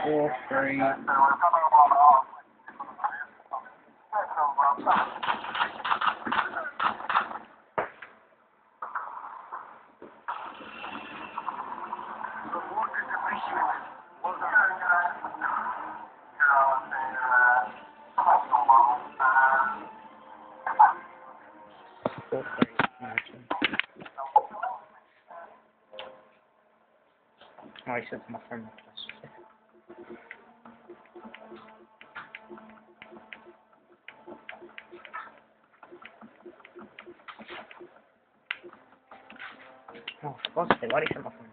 4-3. Oh, he said to my friend. Oh, for God's sake, why did he send my friend?